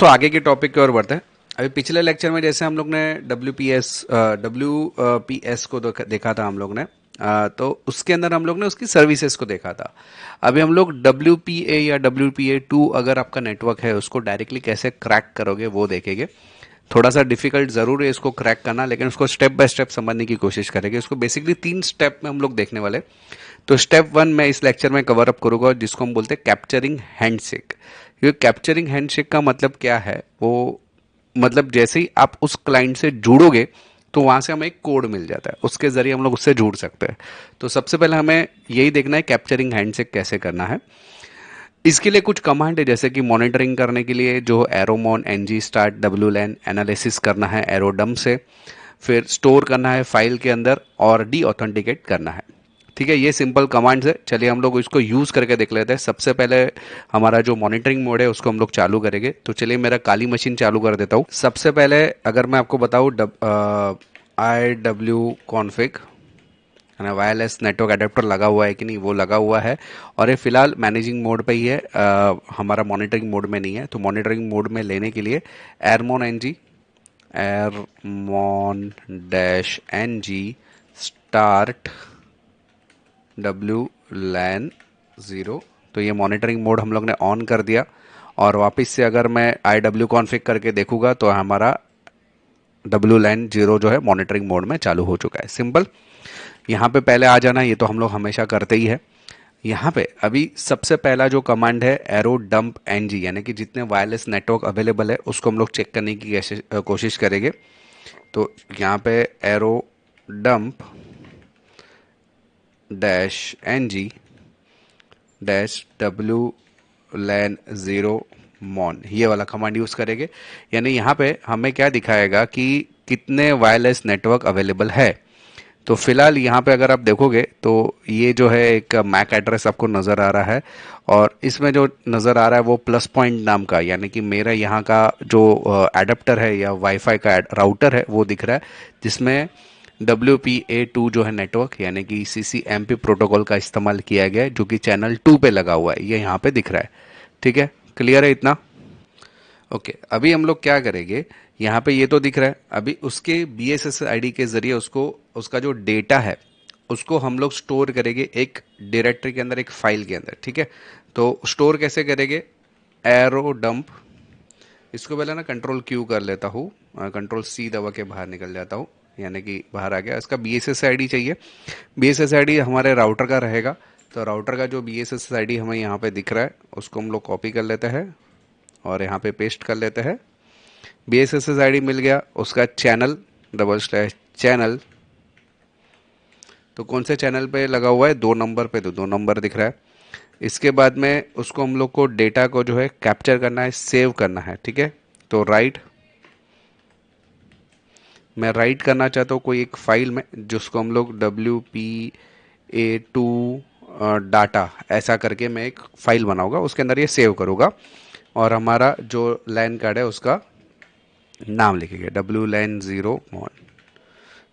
सो आगे के टॉपिक की ओर बढ़ते हैं। अभी पिछले लेक्चर में जैसे हम लोग ने डब्ल्यू पी एस को देखा था हम लोग ने, तो उसके अंदर हम लोग ने उसकी सर्विसेज को देखा था। अभी हम लोग WPA या WPA2 अगर आपका नेटवर्क है उसको डायरेक्टली कैसे क्रैक करोगे वो देखेंगे। थोड़ा सा डिफिकल्ट जरूर है इसको क्रैक करना, लेकिन उसको स्टेप बाय स्टेप समझने की कोशिश करेंगे। उसको बेसिकली 3 स्टेप में हम लोग देखने वाले। तो स्टेप 1 मैं इस लेक्चर में कवर अप करूंगा, जिसको हम बोलते हैं कैप्चरिंग हैंडशेक। ये कैप्चरिंग हैंडशेक का मतलब क्या है, वो मतलब जैसे ही आप उस क्लाइंट से जुड़ोगे तो वहां से हमें एक कोड मिल जाता है, उसके जरिए हम लोग उससे जुड़ सकते हैं। तो सबसे पहले हमें यही देखना है कैप्चरिंग हैंडशेक कैसे करना है। इसके लिए कुछ कमांड है, जैसे कि मॉनिटरिंग करने के लिए जो एरोमॉन ng स्टार्ट wlan एनालिसिस करना है एरोडम से, फिर स्टोर करना है फाइल के अंदर और डी ऑथेंटिकेट करना है। ठीक है, ये सिंपल कमांड्स है। चलिए हम लोग इसको यूज करके देख लेते हैं। सबसे पहले हमारा जो मॉनिटरिंग मोड है उसको हम लोग चालू करेंगे। तो चलिए मेरा काली मशीन चालू कर देता हूँ। सबसे पहले अगर मैं आपको बताऊँ IW config wireless network adapter लगा हुआ है कि नहीं, वो लगा हुआ है और ये फिलहाल मैनेजिंग मोड पे ही है, हमारा मॉनिटरिंग मोड में नहीं है। तो मॉनिटरिंग मोड में लेने के लिए एरमॉन डैश ng स्टार्ट WLAN 0। तो ये मॉनिटरिंग मोड हम लोग ने ऑन कर दिया और वापस से अगर मैं IW कॉन्फ़िग करके देखूंगा तो हमारा WLAN 0 जो है मॉनिटरिंग मोड में चालू हो चुका है। सिंपल, यहाँ पे पहले आ जाना, ये तो हम लोग हमेशा करते ही है। यहाँ पे अभी सबसे पहला जो कमांड है एरो डंप ng, यानी कि जितने वायरलेस नेटवर्क अवेलेबल है उसको हम लोग चेक करने की कोशिश करेंगे। तो यहाँ पे arrow dump dash ng dash WLAN 0 मॉन, ये वाला कमांड यूज करेंगे। यानी यहाँ पे हमें क्या दिखाएगा कि कितने वायरलेस नेटवर्क अवेलेबल है। तो फिलहाल यहाँ पे अगर आप देखोगे तो ये जो है एक मैक एड्रेस आपको नज़र आ रहा है और इसमें जो नज़र आ रहा है वो प्लस पॉइंट नाम का, यानी कि मेरा यहाँ का जो एडेप्टर है या वाईफाई का राउटर है वो दिख रहा है, जिसमें WPA2 जो है नेटवर्क यानी कि CCMP प्रोटोकॉल का इस्तेमाल किया गया है, जो कि चैनल 2 पे लगा हुआ है, ये यहाँ पे दिख रहा है। ठीक है, क्लियर है इतना? ओके, अभी हम लोग क्या करेंगे, यहाँ पे ये तो दिख रहा है। अभी उसके BSS ID के जरिए उसको उसका जो डेटा है उसको हम लोग स्टोर करेंगे एक डायरेक्टरी के अंदर, एक फाइल के अंदर। ठीक है, तो स्टोर कैसे करेंगे, एरो डंप, इसको पहले ना Ctrl+Q कर लेता हूँ, Ctrl+C दबा के बाहर निकल जाता हूँ, यानी कि बाहर आ गया। इसका BSS ID चाहिए। BSS ID हमारे राउटर का रहेगा, तो राउटर का जो BSS ID हमें यहाँ पे दिख रहा है उसको हम लोग कॉपी कर लेते हैं और यहाँ पे पेस्ट कर लेते हैं। BSS ID मिल गया, उसका चैनल /channel, तो कौन से चैनल पे लगा हुआ है, 2 नंबर पे, तो 2 नंबर दिख रहा है। इसके बाद में उसको हम लोग को डेटा को जो है कैप्चर करना है, सेव करना है। ठीक है, तो मैं राइट करना चाहता हूँ कोई एक फाइल में, जिसको हम लोग WPA2 डाटा ऐसा करके मैं एक फाइल बनाऊंगा, उसके अंदर ये सेव करूँगा और हमारा जो लैन कार्ड है उसका नाम लिखेंगे WLAN 0 मॉन।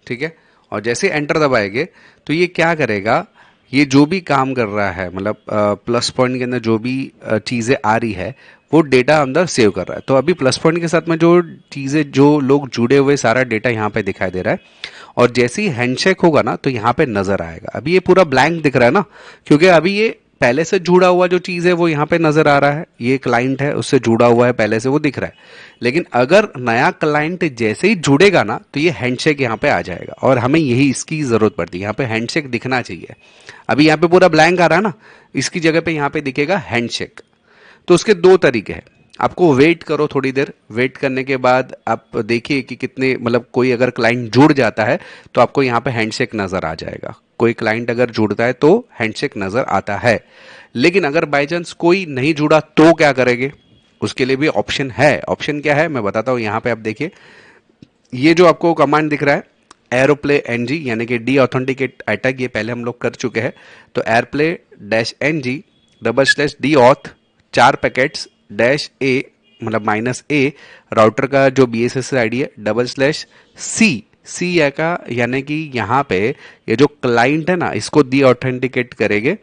ठीक है, और जैसे एंटर दबाएंगे तो ये क्या करेगा, ये जो भी काम कर रहा है, मतलब प्लस पॉइंट के अंदर जो भी चीज़ें आ रही है वो डेटा अंदर सेव कर रहा है। तो अभी प्लस पॉइंट के साथ में जो चीज़ें, जो लोग जुड़े हुए, सारा डेटा यहाँ पे दिखाई दे रहा है और जैसे ही हैंडशेक होगा ना तो यहाँ पे नजर आएगा। अभी ये पूरा ब्लैंक दिख रहा है ना, क्योंकि अभी ये पहले से जुड़ा हुआ जो चीज़ है वो यहाँ पे नजर आ रहा है, ये क्लाइंट है उससे जुड़ा हुआ है पहले से, वो दिख रहा है। लेकिन अगर नया क्लाइंट जैसे ही जुड़ेगा ना तो ये हैंडशेक यहाँ पे आ जाएगा और हमें यही इसकी जरूरत पड़ती है, यहाँ पे हैंडशेक दिखना चाहिए। अभी यहाँ पे पूरा ब्लैंक आ रहा है ना, इसकी जगह पे यहाँ पे दिखेगा हैंडशेक। तो उसके 2 तरीके हैं, आपको वेट करो थोड़ी देर, वेट करने के बाद आप देखिए कि कितने, मतलब कोई अगर क्लाइंट जुड़ जाता है तो आपको यहाँ पे हैंडशेक नजर आ जाएगा। कोई क्लाइंट अगर जुड़ता है तो हैंडशेक नजर आता है। लेकिन अगर बाई चांस कोई नहीं जुड़ा तो क्या करेंगे, उसके लिए भी ऑप्शन है। ऑप्शन क्या है मैं बताता हूँ। यहाँ पे आप देखिए, ये जो आपको कमांड दिख रहा है एरोप्ले ng, यानी कि डी ऑथेंटिकेट अटैक, ये पहले हम लोग कर चुके हैं। तो AirPlay -ng /d auth 4 packets -a, मतलब -a, राउटर का जो BSS ID है /c का, यानी कि यहाँ पे ये जो क्लाइंट है ना इसको डी ऑथेंटिकेट करेंगे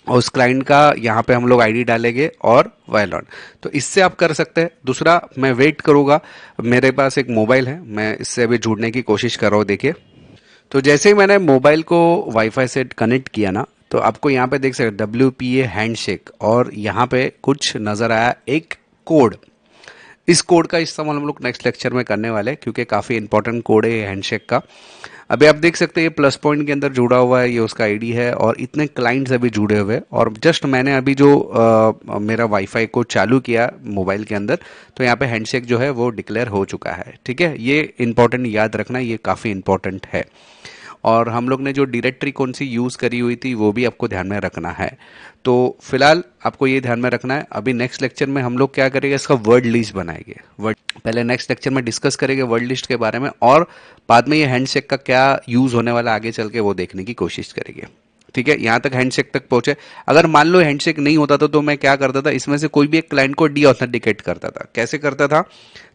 और उस क्लाइंट का यहाँ पे हम लोग आईडी डालेंगे और वाइल ऑन। तो इससे आप कर सकते हैं। दूसरा, मैं वेट करूँगा, मेरे पास एक मोबाइल है, मैं इससे अभी जुड़ने की कोशिश कर रहा हूँ। देखिए, तो जैसे ही मैंने मोबाइल को वाईफाई से कनेक्ट किया ना, तो आपको यहाँ पे देख सकते WPA हैंडशेक, और यहाँ पे कुछ नज़र आया एक कोड। इस कोड का इस्तेमाल हम लोग नेक्स्ट लेक्चर में करने वाले हैं, क्योंकि काफ़ी इंपॉर्टेंट कोड है ये हैंडशेक का। अभी आप देख सकते हैं ये प्लस पॉइंट के अंदर जुड़ा हुआ है, ये उसका आईडी है, और इतने क्लाइंट्स अभी जुड़े हुए हैं। और जस्ट मैंने अभी जो मेरा वाईफाई को चालू किया मोबाइल के अंदर, तो यहाँ पे हैंडशेक जो है वो डिक्लेयर हो चुका है। ठीक है, ये इंपॉर्टेंट याद रखना, ये काफ़ी इंपॉर्टेंट है। और हम लोग ने जो डायरेक्टरी कौन सी यूज़ करी हुई थी वो भी आपको ध्यान में रखना है। तो फिलहाल आपको ये ध्यान में रखना है। अभी नेक्स्ट लेक्चर में हम लोग क्या करेंगे, इसका वर्ड लिस्ट बनाएंगे। वर्ड पहले नेक्स्ट लेक्चर में डिस्कस करेंगे वर्ड लिस्ट के बारे में, और बाद में ये हैंडशेक का क्या यूज़ होने वाला आगे चल के वो देखने की कोशिश करेंगे। ठीक है, यहाँ तक हैंडशेक तक पहुंचे। अगर मान लो हैंडशेक नहीं होता था, तो मैं क्या करता था, इसमें से कोई भी एक क्लाइंट को डी ऑथेंटिकेट करता था। कैसे करता था,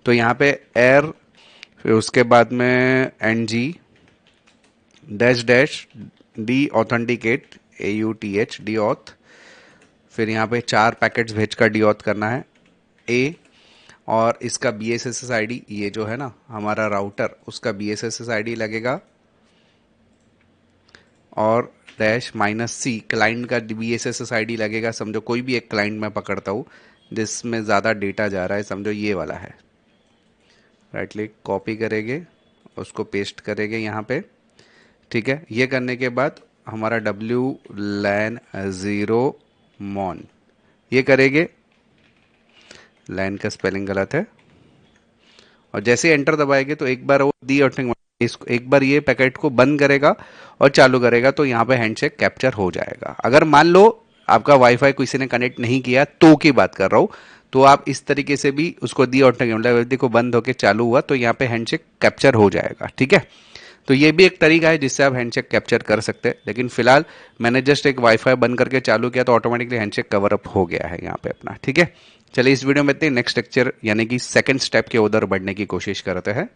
तो यहाँ पे एयर, फिर उसके बाद में NG dash dash D authenticate, AUTH D auth, फिर यहाँ पे 4 पैकेट्स भेज कर डी ऑथ करना है A, और इसका BSSS ID, ये जो है ना हमारा राउटर, उसका BSSS ID लगेगा, और डैश -C क्लाइंट का BSSS ID लगेगा। समझो कोई भी एक क्लाइंट मैं पकड़ता हूँ जिसमें ज़्यादा डेटा जा रहा है, समझो ये वाला है। राइट क्लिक, कॉपी करेंगे, उसको पेस्ट करेंगे यहाँ पे। ठीक है, ये करने के बाद हमारा WLAN 0 mon, ये करेंगे। लैन का स्पेलिंग गलत है, और जैसे एंटर दबाएंगे तो एक बार वो दी इसको एक बार ये पैकेट को बंद करेगा और चालू करेगा, तो यहाँ पे हैंडशेक कैप्चर हो जाएगा। अगर मान लो आपका वाईफाई किसी ने कनेक्ट नहीं किया तो की बात कर रहा हूँ, तो आप इस तरीके से भी उसको दी ऑटोमेटिक देखो बंद होकर चालू हुआ, तो यहाँ पे हैंडशेक कैप्चर हो जाएगा। ठीक है, तो ये भी एक तरीका है जिससे आप हैंडशेक कैप्चर कर सकते हैं। लेकिन फिलहाल मैंने जस्ट एक वाईफाई बंद करके चालू किया, तो ऑटोमेटिकली हैंडशेक कवर अप हो गया है यहाँ पे अपना। ठीक है, चलिए इस वीडियो में इतने, नेक्स्ट लेक्चर यानी कि सेकंड स्टेप के उधर बढ़ने की कोशिश करते हैं।